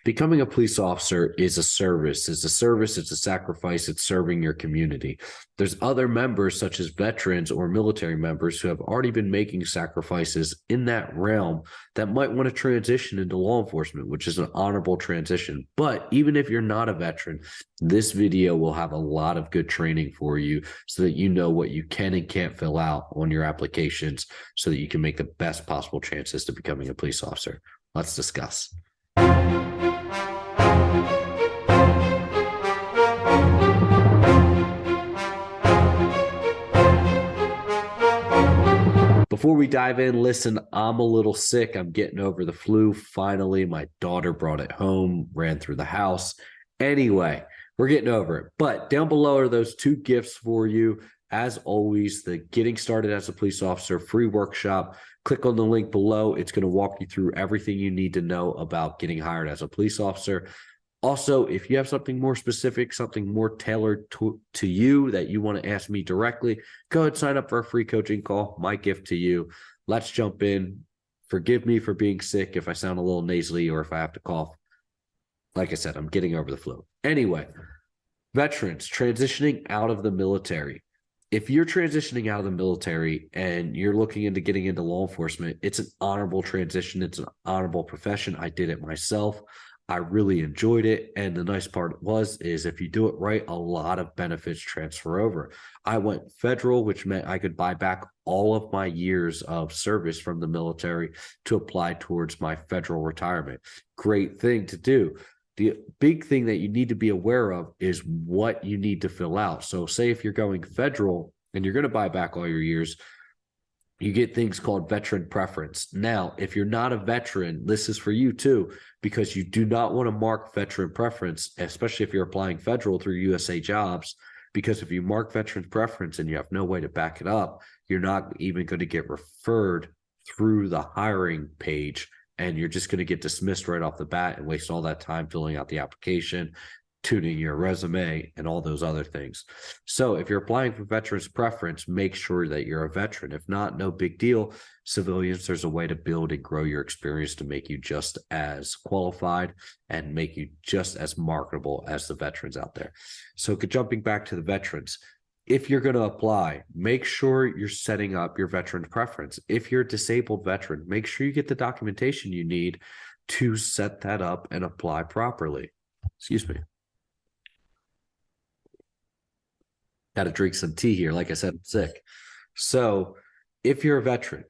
Becoming a police officer is a service. It's a service, it's a sacrifice, it's serving your community. There's other members, such as veterans or military members, who have already been making sacrifices in that realm that might want to transition into law enforcement, which is an honorable transition. But even if you're not a veteran, this video will have a lot of good training for you so that you know what you can and can't fill out on your applications so that you can make the best possible chances to becoming a police officer. Let's discuss. Before we dive in, listen, I'm a little sick. I'm getting over the flu. Finally, my daughter brought it home, ran through the house. Anyway, we're getting over it. But down below are those two gifts for you. As always, the Getting Started as a Police Officer free workshop. Click on the link below. It's going to walk you through everything you need to know about getting hired as a police officer. Also, if you have something more specific, something more tailored to you that you want to ask me directly, go ahead and sign up for a free coaching call. My gift to you. Let's jump in. Forgive me for being sick if I sound a little nasally or if I have to cough. Like I said, I'm getting over the flu. Anyway, veterans transitioning out of the military. If you're transitioning out of the military and you're looking into getting into law enforcement, it's an honorable transition. It's an honorable profession. I did it myself. I really enjoyed it. And the nice part is if you do it right, a lot of benefits transfer over. I went federal, which meant I could buy back all of my years of service from the military to apply towards my federal retirement. Great thing to do. The big thing that you need to be aware of is what you need to fill out. So say if you're going federal and you're going to buy back all your years, you get things called veteran preference. Now, if you're not a veteran, this is for you too, because you do not want to mark veteran preference, especially if you're applying federal through USA Jobs, because if you mark veteran preference and you have no way to back it up, you're not even going to get referred through the hiring page, and you're just going to get dismissed right off the bat and waste all that time filling out the application, tuning your resume, and all those other things. So if you're applying for veterans preference, make sure that you're a veteran. If not, no big deal. Civilians, there's a way to build and grow your experience to make you just as qualified and make you just as marketable as the veterans out there. So jumping back to the veterans, if you're going to apply, make sure you're setting up your veteran preference. If you're a disabled veteran, make sure you get the documentation you need to set that up and apply properly. Excuse me. Got to drink some tea here. Like I said, I'm sick. So if you're a veteran,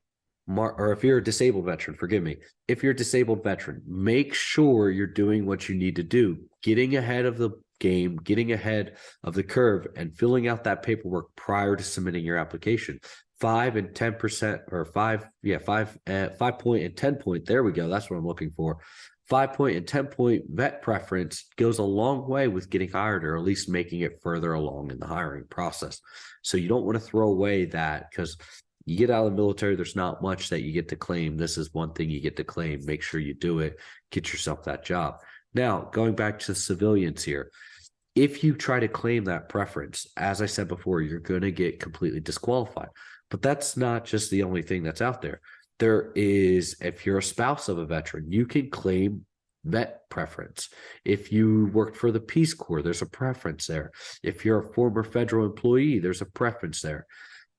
or if you're a disabled veteran, forgive me, if you're a disabled veteran, make sure you're doing what you need to do, getting ahead of the game, getting ahead of the curve, and filling out that paperwork prior to submitting your application. 5 and 10%, or 5 point and 10 point. There we go. That's what I'm looking for. 5 point and 10 point vet preference goes a long way with getting hired, or at least making it further along in the hiring process. So you don't want to throw away that, because you get out of the military, there's not much that you get to claim. This is one thing you get to claim. Make sure you do it. Get yourself that job. Now, going back to the civilians here, if you try to claim that preference, as I said before, you're going to get completely disqualified. But that's not just the only thing that's out there. There is, if you're a spouse of a veteran, you can claim vet preference. If you worked for the Peace Corps, there's a preference there. If you're a former federal employee, there's a preference there.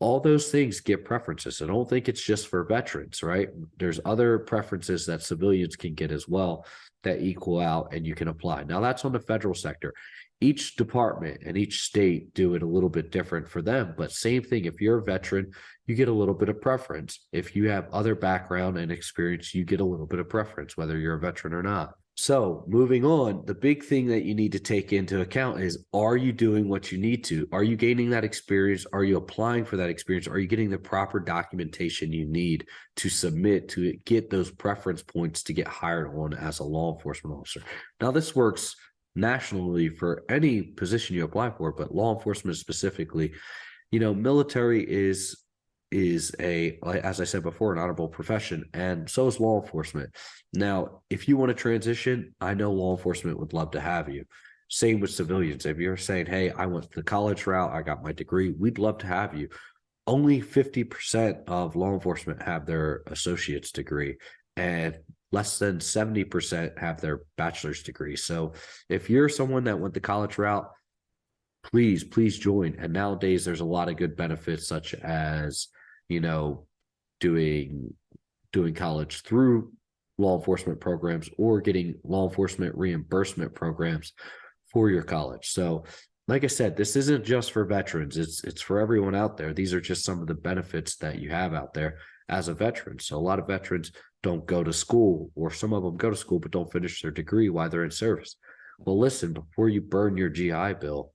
All those things get preferences. I don't think it's just for veterans, right? There's other preferences that civilians can get as well that equal out, and you can apply. Now, that's on the federal sector. Each department and each state do it a little bit different for them, but same thing. If you're a veteran, you get a little bit of preference. If you have other background and experience, you get a little bit of preference, whether you're a veteran or not. So moving on, the big thing that you need to take into account is, are you doing what you need to? Are you gaining that experience? Are you applying for that experience? Are you getting the proper documentation you need to submit to get those preference points to get hired on as a law enforcement officer? Now, this works nationally for any position you apply for, but law enforcement specifically, military is a, as I said before, an honorable profession, and so is law enforcement. Now, if you want to transition, I know law enforcement would love to have you. Same with civilians. If you're saying, hey, I went the college route, I got my degree, we'd love to have you. Only 50% of law enforcement have their associate's degree, and less than 70% have their bachelor's degree. So if you're someone that went the college route, please join. And nowadays there's a lot of good benefits, such as, you know, doing college through law enforcement programs or getting law enforcement reimbursement programs for your college. So like I said, this isn't just for veterans. It's for everyone out there. These are just some of the benefits that you have out there as a veteran. So a lot of veterans don't go to school, or some of them go to school but don't finish their degree while they're in service. Well, listen, before you burn your GI Bill,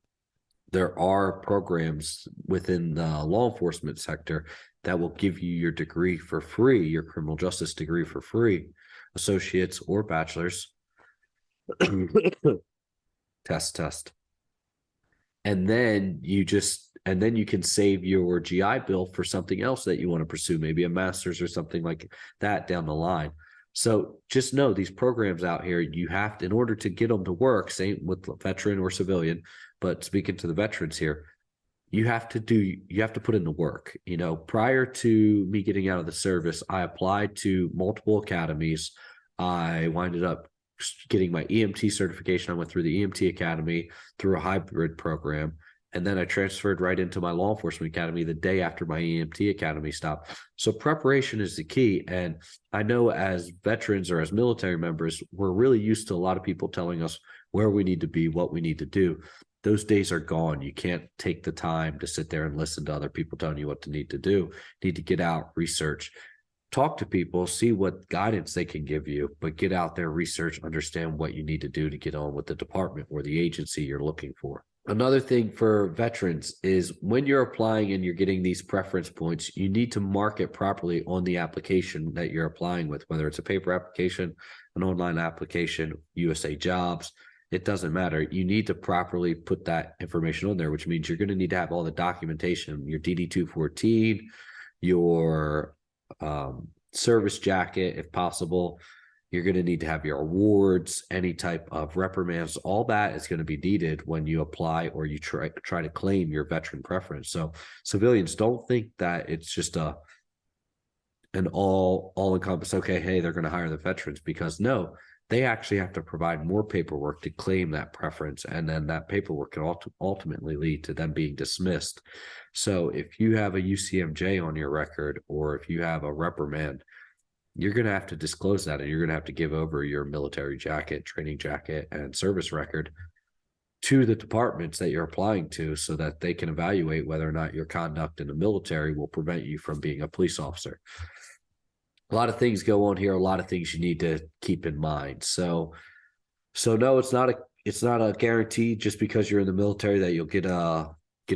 there are programs within the law enforcement sector that will give you your degree for free, your criminal justice degree for free, associates or bachelor's. Test. And then you can save your GI Bill for something else that you want to pursue, maybe a master's or something like that down the line. So just know these programs out here, you have to, in order to get them to work, same with veteran or civilian, but speaking to the veterans here, you have to put in the work. You know, prior to me getting out of the service, I applied to multiple academies. I winded up getting my EMT certification. I went through the EMT academy through a hybrid program. And then I transferred right into my law enforcement academy the day after my EMT academy stopped. So preparation is the key. And I know as veterans or as military members, we're really used to a lot of people telling us where we need to be, what we need to do. Those days are gone. You can't take the time to sit there and listen to other people telling you what to need to do. You need to get out, research, talk to people, see what guidance they can give you, but get out there, research, understand what you need to do to get on with the department or the agency you're looking for. Another thing for veterans is when you're applying and you're getting these preference points, you need to mark it properly on the application that you're applying with, whether it's a paper application, an online application, USA Jobs. It doesn't matter. You need to properly put that information on there, which means you're going to need to have all the documentation, your DD-214, your service jacket, if possible. You're going to need to have your awards, any type of reprimands. All that is going to be needed when you apply or you try to claim your veteran preference. So civilians, don't think that it's just an all-encompass, okay, hey, they're going to hire the veterans, because no, they actually have to provide more paperwork to claim that preference, and then that paperwork can ultimately lead to them being dismissed. So if you have a UCMJ on your record, or if you have a reprimand, you're going to have to disclose that, and you're going to have to give over your military jacket, training jacket, and service record to the departments that you're applying to, so that they can evaluate whether or not your conduct in the military will prevent you from being a police officer. A lot of things go on here, a lot of things you need to keep in mind. So no, it's not a guarantee just because you're in the military that you'll get a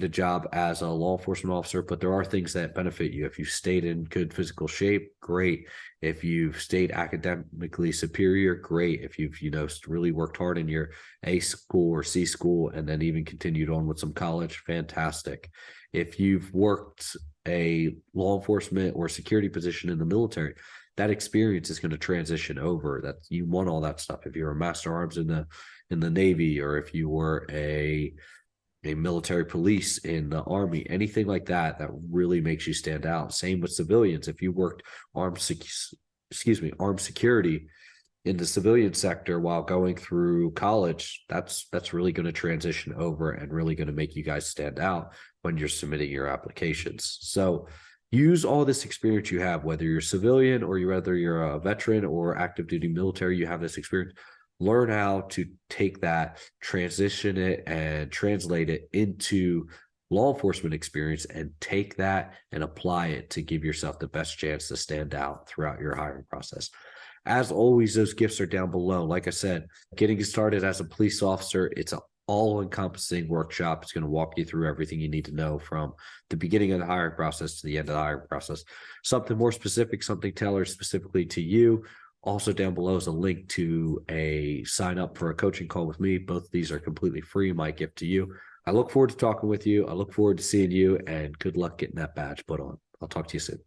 job as a law enforcement officer, but there are things that benefit you. If you stayed in good physical shape, great. If you've stayed academically superior, great. If you've, really worked hard in your A school or C school and then even continued on with some college, fantastic. If you've worked a law enforcement or security position in the military, that experience is going to transition over. That you want all that stuff. If you're a master arms in the Navy, or if you were a military police in the Army, anything like that really makes you stand out. Same with civilians. If you worked armed security in the civilian sector while going through college, that's really going to transition over and really going to make you guys stand out when you're submitting your applications. So use all this experience you have, whether you're civilian or whether you're a veteran or active duty military, you have this experience. Learn how to take that, transition it, and translate it into law enforcement experience, and take that and apply it to give yourself the best chance to stand out throughout your hiring process. As always, those gifts are down below. Like I said, getting started as a police officer, it's an all-encompassing workshop. It's going to walk you through everything you need to know from the beginning of the hiring process to the end of the hiring process. Something more specific, something tailored specifically to you. Also down below is a link to a sign up for a coaching call with me. Both of these are completely free, my gift to you. I look forward to talking with you. I look forward to seeing you, and good luck getting that badge put on. I'll talk to you soon.